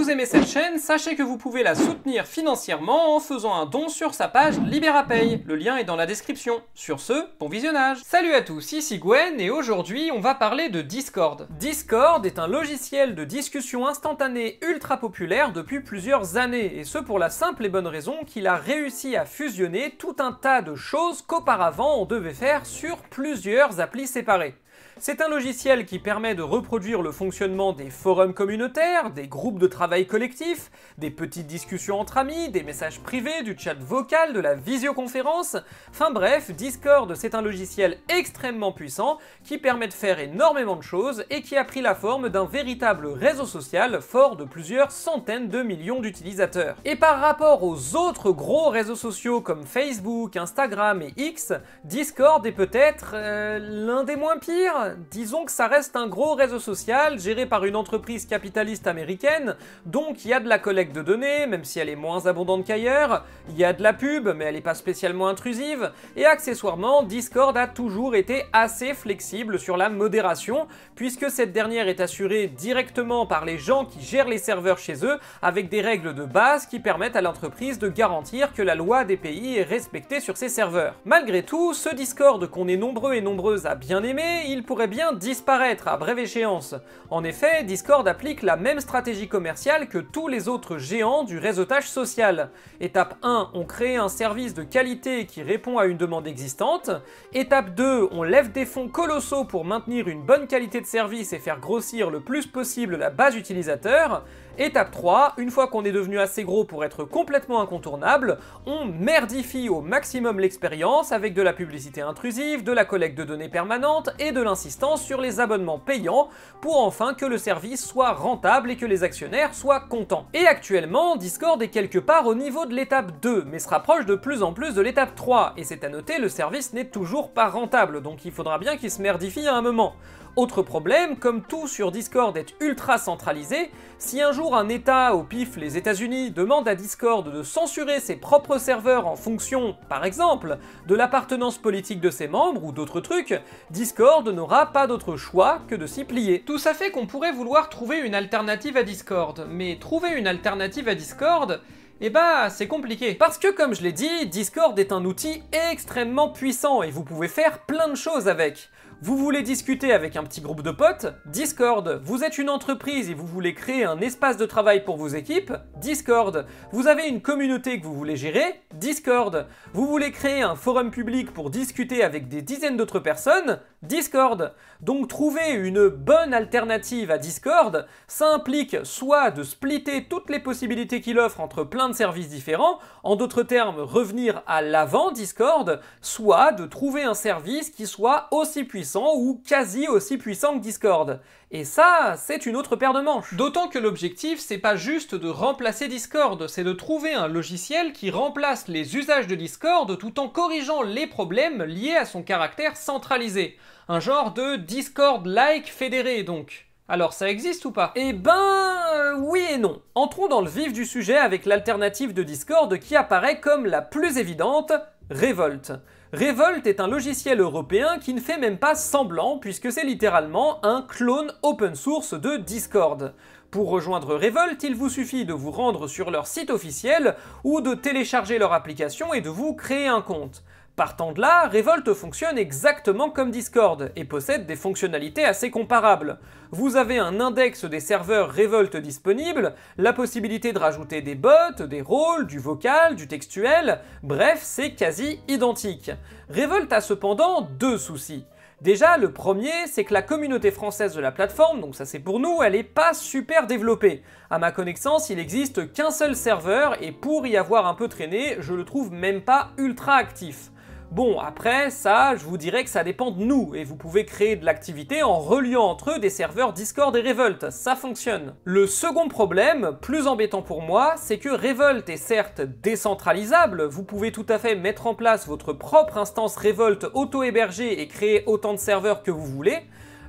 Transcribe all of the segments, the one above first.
vous aimez cette chaîne, sachez que vous pouvez la soutenir financièrement en faisant un don sur sa page Libérapay. Le lien est dans la description. Sur ce, bon visionnage. Salut à tous, ici Gwen et aujourd'hui on va parler de Discord. Discord est un logiciel de discussion instantanée ultra populaire depuis plusieurs années, et ce pour la simple et bonne raison qu'il a réussi à fusionner tout un tas de choses qu'auparavant on devait faire sur plusieurs applis séparées. C'est un logiciel qui permet de reproduire le fonctionnement des forums communautaires, des groupes de travail collectifs, des petites discussions entre amis, des messages privés, du chat vocal, de la visioconférence. Enfin bref, Discord c'est un logiciel extrêmement puissant qui permet de faire énormément de choses et qui a pris la forme d'un véritable réseau social fort de plusieurs centaines de millions d'utilisateurs. Et par rapport aux autres gros réseaux sociaux comme Facebook, Instagram et X, Discord est peut-être l'un des moins pires. Disons que ça reste un gros réseau social géré par une entreprise capitaliste américaine, donc il y a de la collecte de données, même si elle est moins abondante qu'ailleurs, il y a de la pub, mais elle n'est pas spécialement intrusive, et accessoirement, Discord a toujours été assez flexible sur la modération, puisque cette dernière est assurée directement par les gens qui gèrent les serveurs chez eux, avec des règles de base qui permettent à l'entreprise de garantir que la loi des pays est respectée sur ses serveurs. Malgré tout, ce Discord qu'on est nombreux et nombreuses à bien aimer, il pourrait bien disparaître à brève échéance. En effet, Discord applique la même stratégie commerciale que tous les autres géants du réseautage social. Étape 1, on crée un service de qualité qui répond à une demande existante. Étape 2, on lève des fonds colossaux pour maintenir une bonne qualité de service et faire grossir le plus possible la base utilisateur. Étape 3, une fois qu'on est devenu assez gros pour être complètement incontournable, on merdifie au maximum l'expérience avec de la publicité intrusive, de la collecte de données permanente et de l'insistance sur les abonnements payants pour enfin que le service soit rentable et que les actionnaires soient contents. Et actuellement, Discord est quelque part au niveau de l'étape 2, mais se rapproche de plus en plus de l'étape 3, et c'est à noter, le service n'est toujours pas rentable, donc il faudra bien qu'il se merdifie à un moment. Autre problème, comme tout sur Discord est ultra centralisé, si un jour un État, au pif les États-Unis, demande à Discord de censurer ses propres serveurs en fonction, par exemple, de l'appartenance politique de ses membres ou d'autres trucs, Discord n'aura pas d'autre choix que de s'y plier. Tout ça fait qu'on pourrait vouloir trouver une alternative à Discord, mais trouver une alternative à Discord, eh bah, c'est compliqué. Parce que comme je l'ai dit, Discord est un outil extrêmement puissant et vous pouvez faire plein de choses avec. Vous voulez discuter avec un petit groupe de potes? Discord. Vous êtes une entreprise et vous voulez créer un espace de travail pour vos équipes? Discord. Vous avez une communauté que vous voulez gérer? Discord. Vous voulez créer un forum public pour discuter avec des dizaines d'autres personnes? Discord. Donc trouver une bonne alternative à Discord, ça implique soit de splitter toutes les possibilités qu'il offre entre plein de services différents, en d'autres termes revenir à l'avant Discord, soit de trouver un service qui soit aussi puissant ou quasi aussi puissant que Discord. Et ça, c'est une autre paire de manches. D'autant que l'objectif, c'est pas juste de remplacer Discord, c'est de trouver un logiciel qui remplace les usages de Discord tout en corrigeant les problèmes liés à son caractère centralisé. Un genre de Discord-like fédéré donc. Alors ça existe ou pas? Eh ben, oui et non. Entrons dans le vif du sujet avec l'alternative de Discord qui apparaît comme la plus évidente, Revolt. Revolt est un logiciel européen qui ne fait même pas semblant puisque c'est littéralement un clone open source de Discord. Pour rejoindre Revolt, il vous suffit de vous rendre sur leur site officiel ou de télécharger leur application et de vous créer un compte. Partant de là, Revolt fonctionne exactement comme Discord et possède des fonctionnalités assez comparables. Vous avez un index des serveurs Revolt disponibles, la possibilité de rajouter des bots, des rôles, du vocal, du textuel, bref, c'est quasi identique. Revolt a cependant deux soucis. Déjà, le premier, c'est que la communauté française de la plateforme, donc ça c'est pour nous, elle est pas super développée. À ma connaissance, il n'existe qu'un seul serveur et pour y avoir un peu traîné, je le trouve même pas ultra actif. Bon, après, ça, je vous dirais que ça dépend de nous, et vous pouvez créer de l'activité en reliant entre eux des serveurs Discord et Revolt, ça fonctionne. Le second problème, plus embêtant pour moi, c'est que Revolt est certes décentralisable, vous pouvez tout à fait mettre en place votre propre instance Revolt auto-hébergée et créer autant de serveurs que vous voulez,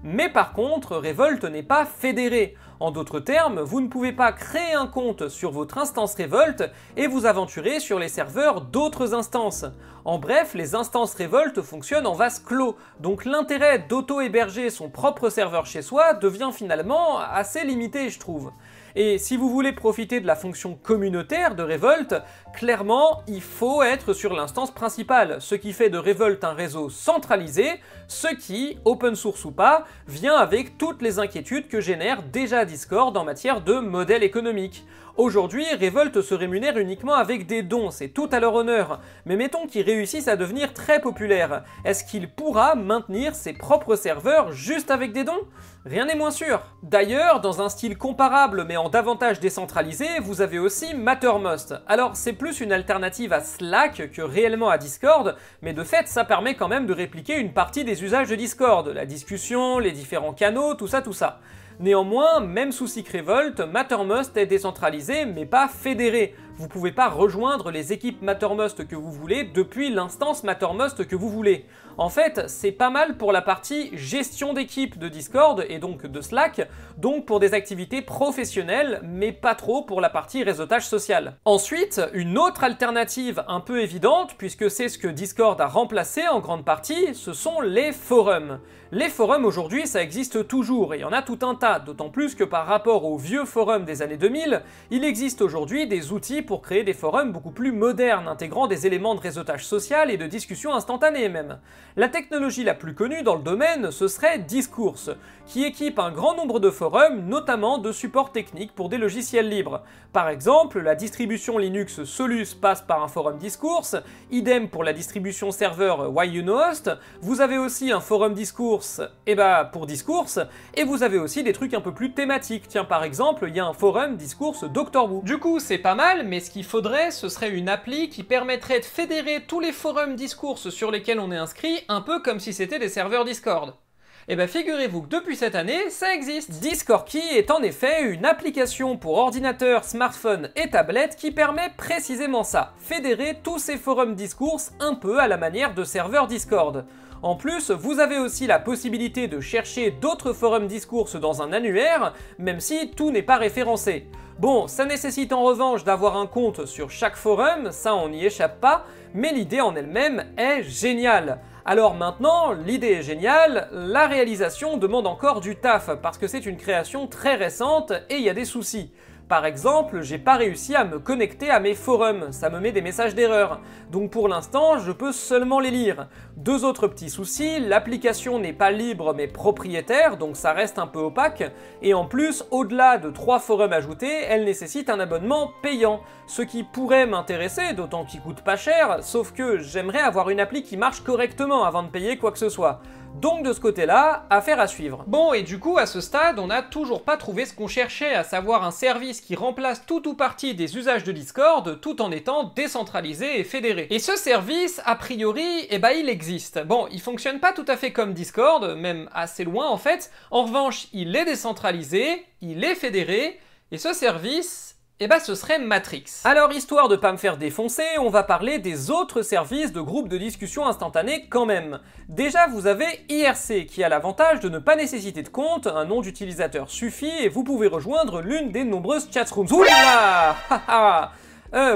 mais par contre, Revolt n'est pas fédéré. En d'autres termes, vous ne pouvez pas créer un compte sur votre instance Revolt et vous aventurer sur les serveurs d'autres instances. En bref, les instances Revolt fonctionnent en vase clos, donc l'intérêt d'auto-héberger son propre serveur chez soi devient finalement assez limité, je trouve. Et si vous voulez profiter de la fonction communautaire de Revolt, clairement, il faut être sur l'instance principale, ce qui fait de Revolt un réseau centralisé, ce qui, open source ou pas, vient avec toutes les inquiétudes que génère déjà Discord en matière de modèle économique. Aujourd'hui, Revolt se rémunère uniquement avec des dons, c'est tout à leur honneur, mais mettons qu'ils réussissent à devenir très populaires. Est-ce qu'il pourra maintenir ses propres serveurs juste avec des dons? Rien n'est moins sûr. D'ailleurs, dans un style comparable mais en davantage décentralisé, vous avez aussi Mattermost. Alors c'est plus une alternative à Slack que réellement à Discord, mais de fait ça permet quand même de répliquer une partie des usages de Discord, la discussion, les différents canaux, tout ça. Néanmoins, même souci que Revolt, Mattermost est décentralisé mais pas fédéré. Vous pouvez pas rejoindre les équipes Mattermost que vous voulez depuis l'instance Mattermost que vous voulez. En fait, c'est pas mal pour la partie gestion d'équipe de Discord et donc de Slack, donc pour des activités professionnelles, mais pas trop pour la partie réseautage social. Ensuite, une autre alternative un peu évidente, puisque c'est ce que Discord a remplacé en grande partie, ce sont les forums. Les forums aujourd'hui, ça existe toujours, et il y en a tout un tas, d'autant plus que par rapport aux vieux forums des années 2000, il existe aujourd'hui des outils pour créer des forums beaucoup plus modernes, intégrant des éléments de réseautage social et de discussion instantanée même. La technologie la plus connue dans le domaine, ce serait Discourse, qui équipe un grand nombre de forums, notamment de support technique pour des logiciels libres. Par exemple, la distribution Linux Solus passe par un forum Discourse, idem pour la distribution serveur Whyunohost, vous avez aussi un forum Discourse, pour Discourse, et vous avez aussi des trucs un peu plus thématiques. Tiens, par exemple, il y a un forum Discourse Doctor Who. Du coup, c'est pas mal, mais ce qu'il faudrait, ce serait une appli qui permettrait de fédérer tous les forums Discourse sur lesquels on est inscrit, un peu comme si c'était des serveurs Discord. Et ben figurez-vous que depuis cette année, ça existe. Discordkey est en effet une application pour ordinateur, smartphone et tablette qui permet précisément ça, fédérer tous ces forums Discourse un peu à la manière de serveurs Discord. En plus, vous avez aussi la possibilité de chercher d'autres forums Discourse dans un annuaire, même si tout n'est pas référencé. Bon, ça nécessite en revanche d'avoir un compte sur chaque forum, ça on n'y échappe pas, mais l'idée en elle-même est géniale. Alors maintenant, l'idée est géniale, la réalisation demande encore du taf, parce que c'est une création très récente et il y a des soucis. Par exemple, j'ai pas réussi à me connecter à mes forums, ça me met des messages d'erreur. Donc pour l'instant, je peux seulement les lire. Deux autres petits soucis, l'application n'est pas libre mais propriétaire, donc ça reste un peu opaque. Et en plus, au-delà de 3 forums ajoutés, elle nécessite un abonnement payant. Ce qui pourrait m'intéresser, d'autant qu'il coûte pas cher, sauf que j'aimerais avoir une appli qui marche correctement avant de payer quoi que ce soit. Donc de ce côté-là, affaire à suivre. Bon, et du coup, à ce stade, on n'a toujours pas trouvé ce qu'on cherchait, à savoir un service qui remplace tout ou partie des usages de Discord, tout en étant décentralisé et fédéré. Et ce service, a priori, il existe. Bon, il fonctionne pas tout à fait comme Discord, même assez loin en fait. En revanche, il est décentralisé, il est fédéré, et ce service... ce serait Matrix. Alors, histoire de pas me faire défoncer, on va parler des autres services de groupes de discussion instantanés quand même. Déjà, vous avez IRC, qui a l'avantage de ne pas nécessiter de compte, un nom d'utilisateur suffit et vous pouvez rejoindre l'une des nombreuses chatrooms. Oula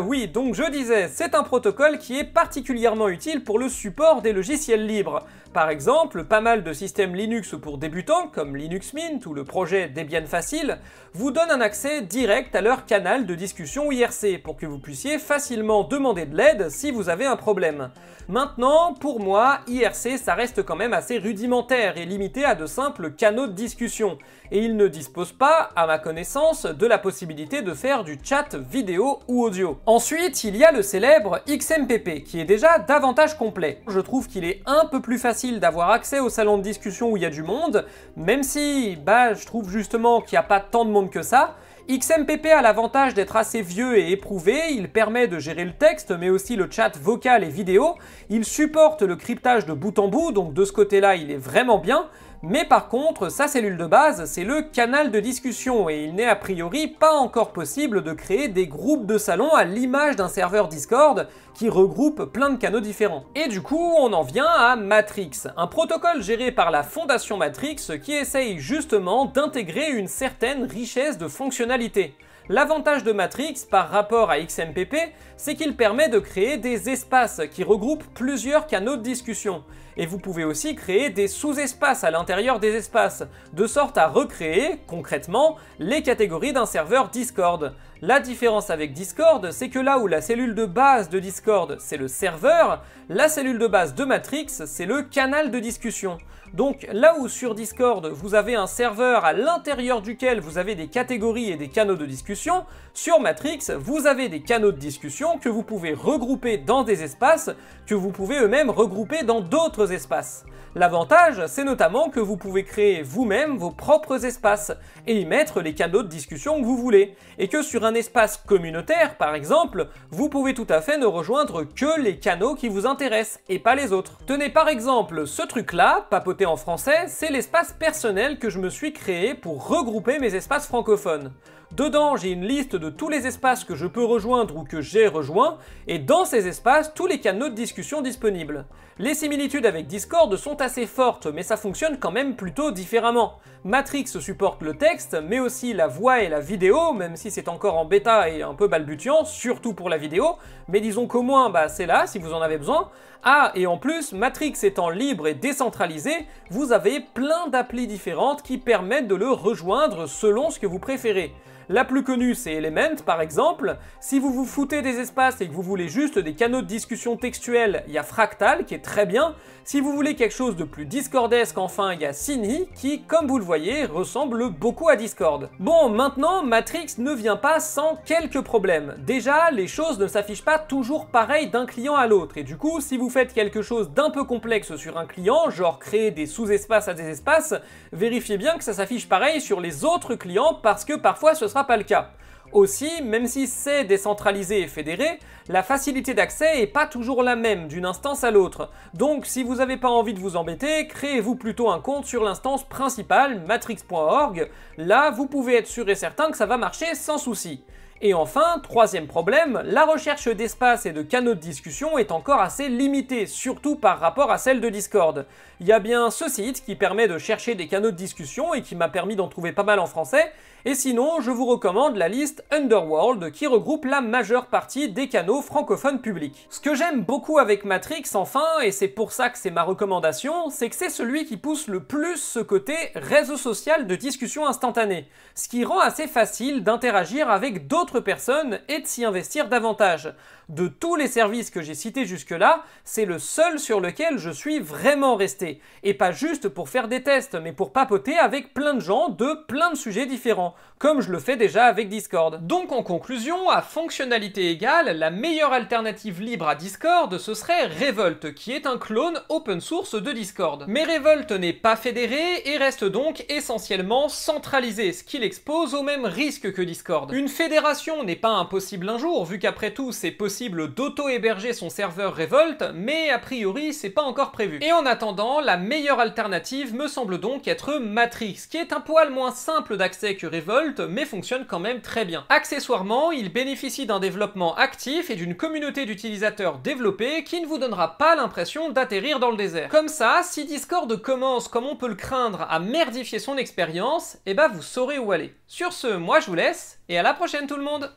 oui, donc je disais, c'est un protocole qui est particulièrement utile pour le support des logiciels libres. Par exemple, pas mal de systèmes Linux pour débutants, comme Linux Mint ou le projet Debian Facile, vous donnent un accès direct à leur canal de discussion IRC, pour que vous puissiez facilement demander de l'aide si vous avez un problème. Maintenant, pour moi, IRC ça reste quand même assez rudimentaire et limité à de simples canaux de discussion, et il ne dispose pas, à ma connaissance, de la possibilité de faire du chat vidéo ou audio. Ensuite, il y a le célèbre XMPP, qui est déjà davantage complet. Je trouve qu'il est un peu plus facile d'avoir accès au salon de discussion où il y a du monde, même si, je trouve justement qu'il n'y a pas tant de monde que ça. XMPP a l'avantage d'être assez vieux et éprouvé, il permet de gérer le texte, mais aussi le chat vocal et vidéo, il supporte le cryptage de bout en bout, donc de ce côté-là, il est vraiment bien, mais par contre, sa cellule de base, c'est le canal de discussion, et il n'est a priori pas encore possible de créer des groupes de salon à l'image d'un serveur Discord qui regroupe plein de canaux différents. Et du coup, on en vient à Matrix, un protocole géré par la Fondation Matrix qui essaye justement d'intégrer une certaine richesse de fonctionnalités. L'avantage de Matrix par rapport à XMPP, c'est qu'il permet de créer des espaces qui regroupent plusieurs canaux de discussion. Et vous pouvez aussi créer des sous-espaces à l'intérieur des espaces, de sorte à recréer, concrètement, les catégories d'un serveur Discord. La différence avec Discord, c'est que là où la cellule de base de Discord, c'est le serveur, la cellule de base de Matrix, c'est le canal de discussion. Donc là où sur Discord, vous avez un serveur à l'intérieur duquel vous avez des catégories et des canaux de discussion, sur Matrix, vous avez des canaux de discussion que vous pouvez regrouper dans des espaces, que vous pouvez eux-mêmes regrouper dans d'autres espaces. L'avantage, c'est notamment que vous pouvez créer vous-même vos propres espaces et y mettre les canaux de discussion que vous voulez. Et que sur un espace communautaire, par exemple, vous pouvez tout à fait ne rejoindre que les canaux qui vous intéressent et pas les autres. Tenez par exemple ce truc-là, papoté en français, c'est l'espace personnel que je me suis créé pour regrouper mes espaces francophones. Dedans, j'ai une liste de tous les espaces que je peux rejoindre ou que j'ai rejoints, et dans ces espaces, tous les canaux de discussion disponibles. Les similitudes avec Discord sont assez fortes, mais ça fonctionne quand même plutôt différemment. Matrix supporte le texte, mais aussi la voix et la vidéo, même si c'est encore en bêta et un peu balbutiant, surtout pour la vidéo, mais disons qu'au moins, c'est là, si vous en avez besoin. Ah, et en plus, Matrix étant libre et décentralisé, vous avez plein d'applis différentes qui permettent de le rejoindre selon ce que vous préférez. La plus connue, c'est Element, par exemple. Si vous vous foutez des espaces et que vous voulez juste des canaux de discussion textuels, il y a Fractal, qui est très bien. Si vous voulez quelque chose de plus discordesque, enfin, il y a Cini, qui, comme vous le voyez, ressemble beaucoup à Discord. Bon, maintenant, Matrix ne vient pas sans quelques problèmes. Déjà, les choses ne s'affichent pas toujours pareil d'un client à l'autre, et du coup, si vous faites quelque chose d'un peu complexe sur un client, genre créer des sous-espaces à des espaces, vérifiez bien que ça s'affiche pareil sur les autres clients, parce que parfois ce sera pas le cas. Aussi, même si c'est décentralisé et fédéré, la facilité d'accès est pas toujours la même d'une instance à l'autre. Donc si vous n'avez pas envie de vous embêter, créez-vous plutôt un compte sur l'instance principale, matrix.org, là vous pouvez être sûr et certain que ça va marcher sans souci. Et enfin, troisième problème, la recherche d'espace et de canaux de discussion est encore assez limitée, surtout par rapport à celle de Discord. Il y a bien ce site qui permet de chercher des canaux de discussion et qui m'a permis d'en trouver pas mal en français, et sinon je vous recommande la liste Underworld qui regroupe la majeure partie des canaux francophones publics. Ce que j'aime beaucoup avec Matrix enfin, et c'est pour ça que c'est ma recommandation, c'est que c'est celui qui pousse le plus ce côté réseau social de discussion instantanée, ce qui rend assez facile d'interagir avec d'autres personnes et de s'y investir davantage. De tous les services que j'ai cités jusque-là, c'est le seul sur lequel je suis vraiment resté. Et pas juste pour faire des tests, mais pour papoter avec plein de gens de plein de sujets différents, comme je le fais déjà avec Discord. Donc en conclusion, à fonctionnalité égale, la meilleure alternative libre à Discord, ce serait Revolt, qui est un clone open source de Discord. Mais Revolt n'est pas fédéré et reste donc essentiellement centralisé, ce qui l'expose au même risque que Discord. Une fédération n'est pas impossible un jour, vu qu'après tout c'est possible d'auto-héberger son serveur Revolt, mais a priori c'est pas encore prévu. Et en attendant, la meilleure alternative me semble donc être Matrix, qui est un poil moins simple d'accès que Revolt, mais fonctionne quand même très bien. Accessoirement, il bénéficie d'un développement actif et d'une communauté d'utilisateurs développés qui ne vous donnera pas l'impression d'atterrir dans le désert. Comme ça, si Discord commence, comme on peut le craindre, à merdifier son expérience, eh ben vous saurez où aller. Sur ce, moi je vous laisse, et à la prochaine tout le monde!